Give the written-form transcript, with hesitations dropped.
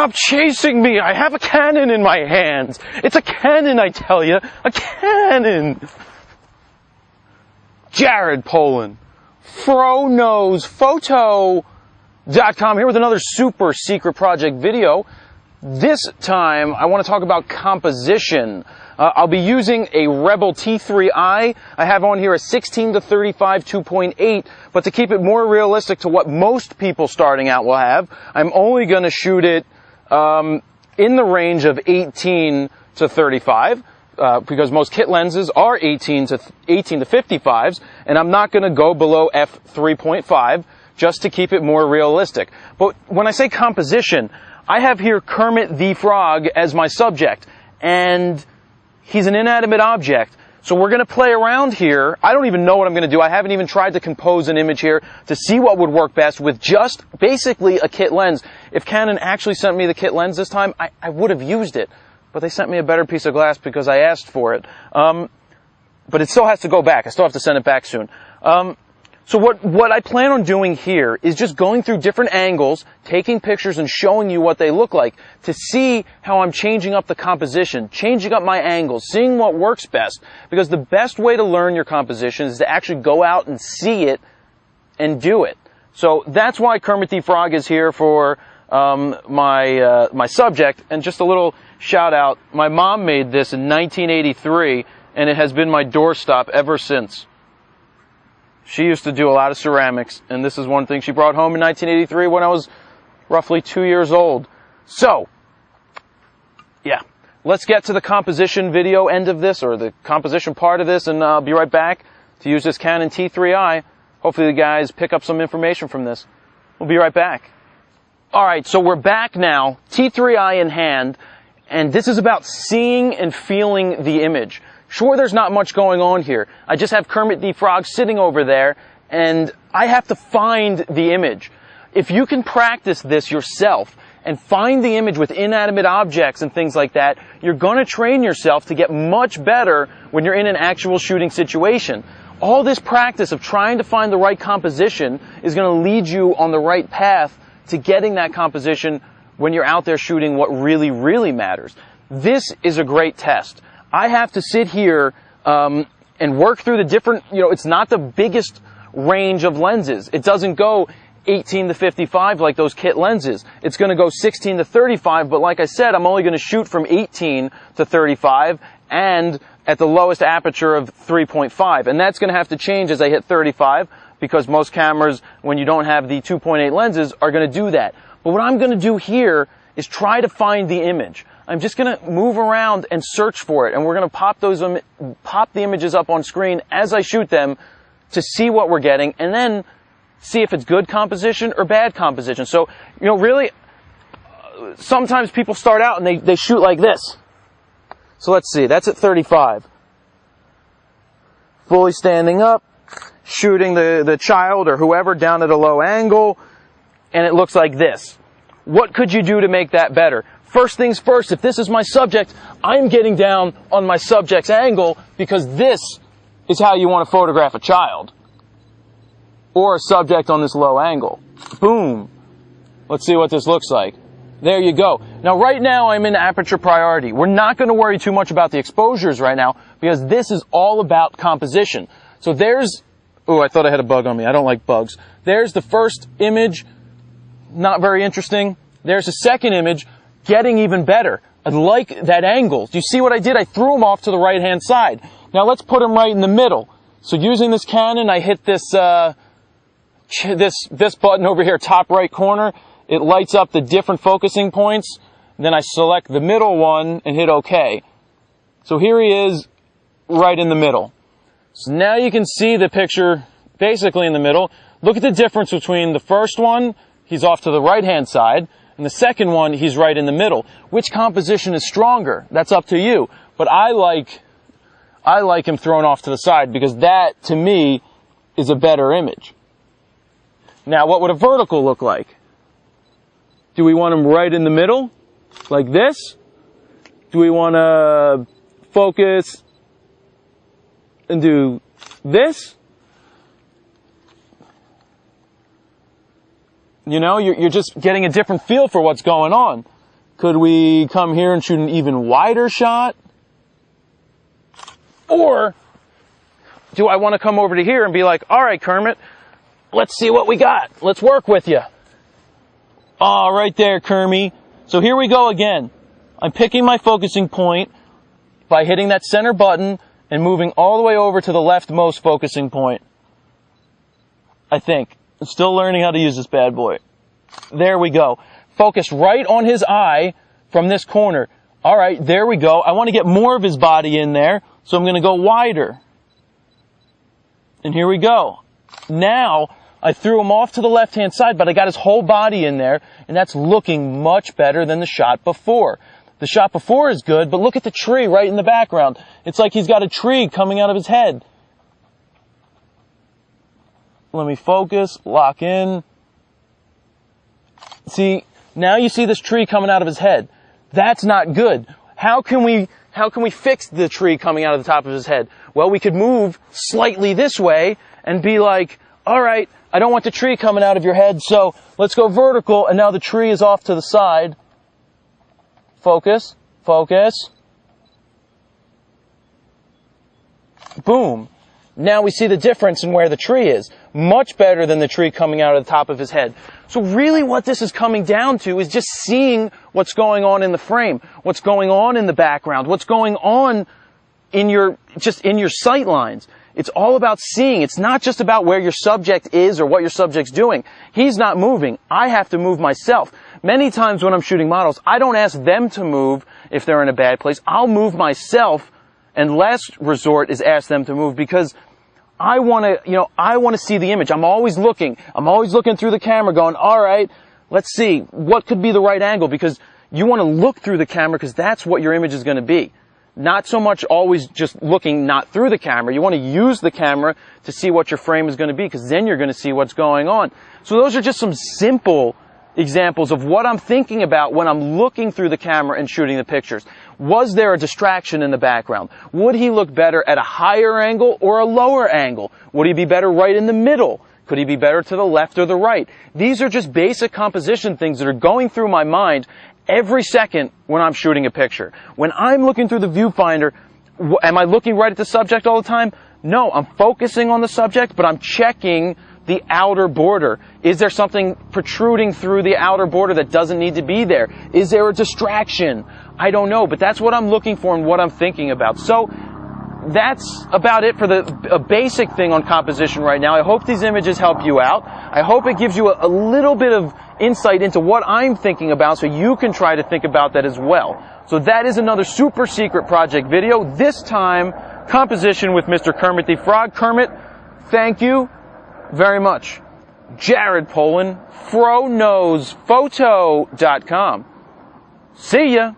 Stop chasing me! I have a Canon in my hands! It's a Canon, I tell you! A Canon! Jared Poland, FroKnowsPhoto.com, here with another super secret project video. This time, I want to talk about composition. I'll be using a Rebel T3i. I have on here a 16 to 35 2.8, but to keep it more realistic to what most people starting out will have, I'm only going to shoot it in the range of 18 to 35. Because most kit lenses are 18 to 55s, and I'm not going to go below f3.5 just to keep it more realistic. But when I say composition, I have here Kermit the Frog as my subject, and he's an inanimate object. So we're going to play around here. I don't even know what I'm going to do. I haven't even tried to compose an image here to see what would work best with just basically a kit lens. If Canon actually sent me the kit lens this time, I would have used it. But they sent me a better piece of glass because I asked for it. But it still has to go back. I still have to send it back soon. So what I plan on doing here is just going through different angles, taking pictures and showing you what they look like to see how I'm changing up the composition, changing up my angles, seeing what works best. Because the best way to learn your composition is to actually go out and see it and do it. So that's why Kermit the Frog is here for my subject. And just a little shout out, my mom made this in 1983, and it has been my doorstop ever since. She used to do a lot of ceramics, and this is one thing she brought home in 1983 when I was roughly 2 years old. So, yeah, let's get to the composition video end of this, or the composition part of this, and I'll be right back to use this Canon T3i. Hopefully you guys pick up some information from this. We'll be right back. Alright, so we're back now, T3i in hand. And this is about seeing and feeling the image. Sure, there's not much going on here. I just have Kermit the Frog sitting over there, and I have to find the image. If you can practice this yourself and find the image with inanimate objects and things like that, you're going to train yourself to get much better when you're in an actual shooting situation. All this practice of trying to find the right composition is going to lead you on the right path to getting that composition when you're out there shooting what really, really matters. This is a great test. I have to sit here and work through the different, it's not the biggest range of lenses. It doesn't go 18 to 55 like those kit lenses. It's going to go 16 to 35, but like I said, I'm only going to shoot from 18 to 35 and at the lowest aperture of 3.5. And that's going to have to change as I hit 35 because most cameras, when you don't have the 2.8 lenses, are going to do that. But what I'm going to do here is try to find the image. I'm just going to move around and search for it, and we're going to pop the images up on screen as I shoot them to see what we're getting, and then see if it's good composition or bad composition. So, really, sometimes people start out and they shoot like this. So let's see, that's at 35. Fully standing up, shooting the child or whoever down at a low angle, and it looks like this. What could you do to make that better? First things first, if this is my subject, I'm getting down on my subject's angle because this is how you want to photograph a child. Or a subject on this low angle. Boom. Let's see what this looks like. There you go. Now right now I'm in aperture priority. We're not going to worry too much about the exposures right now because this is all about composition. So there's, oh, I thought I had a bug on me. I don't like bugs. There's the first image. Not very interesting. There's a second image, getting even better. I like that angle. Do you see what I did? I threw them off to the right-hand side. Now let's put them right in the middle. So using this Canon, I hit this this button over here, top right corner. It lights up the different focusing points. Then I select the middle one and hit OK. So here he is, right in the middle. So now you can see the picture basically in the middle. Look at the difference between the first one. He's off to the right-hand side, and the second one, he's right in the middle. Which composition is stronger? That's up to you. But I like him thrown off to the side because that, to me, is a better image. Now, what would a vertical look like? Do we want him right in the middle, like this? Do we want to focus and do this? You know, you're just getting a different feel for what's going on. Could we come here and shoot an even wider shot? Or do I want to come over to here and be like, all right, Kermit, let's see what we got. Let's work with you. Oh, right there, Kermie. So here we go again. I'm picking my focusing point by hitting that center button and moving all the way over to the leftmost focusing point. I think. I'm still learning how to use this bad boy. There we go. Focus right on his eye from this corner. All right, there we go. I want to get more of his body in there, so I'm going to go wider. And here we go. Now, I threw him off to the left-hand side, but I got his whole body in there, and that's looking much better than the shot before. The shot before is good, but look at the tree right in the background. It's like he's got a tree coming out of his head. Let me focus, lock in. See, now you see this tree coming out of his head. That's not good. How can we fix the tree coming out of the top of his head? Well, we could move slightly this way and be like, all right, I don't want the tree coming out of your head, so let's go vertical, and now the tree is off to the side. Focus, focus. Boom. Now we see the difference in where the tree is. Much better than the tree coming out of the top of his head. So really what this is coming down to is just seeing what's going on in the frame, what's going on in the background, what's going on in your sight lines. It's all about seeing. It's not just about where your subject is or what your subject's doing. He's not moving. I have to move myself. Many times when I'm shooting models, I don't ask them to move if they're in a bad place. I'll move myself, and last resort is ask them to move, because I want to see the image. I'm always looking through the camera going, all right, let's see, what could be the right angle? Because you want to look through the camera, because that's what your image is going to be. Not so much always just looking not through the camera. You want to use the camera to see what your frame is going to be, because then you're going to see what's going on. So those are just some simple examples of what I'm thinking about when I'm looking through the camera and shooting the pictures. Was there a distraction in the background? Would he look better at a higher angle or a lower angle? Would he be better right in the middle? Could he be better to the left or the right? These are just basic composition things that are going through my mind every second when I'm shooting a picture. When I'm looking through the viewfinder, am I looking right at the subject all the time? No, I'm focusing on the subject, but I'm checking the outer border. Is there something protruding through the outer border that doesn't need to be there? Is there a distraction? I don't know, but that's what I'm looking for and what I'm thinking about. So that's about it for a basic thing on composition right now. I hope these images help you out. I hope it gives you a little bit of insight into what I'm thinking about, so you can try to think about that as well. So that is another super secret project video, this time composition with Mr. Kermit the Frog. Kermit, thank you very much. Jared Polin, FroKnowsPhoto.com. See ya.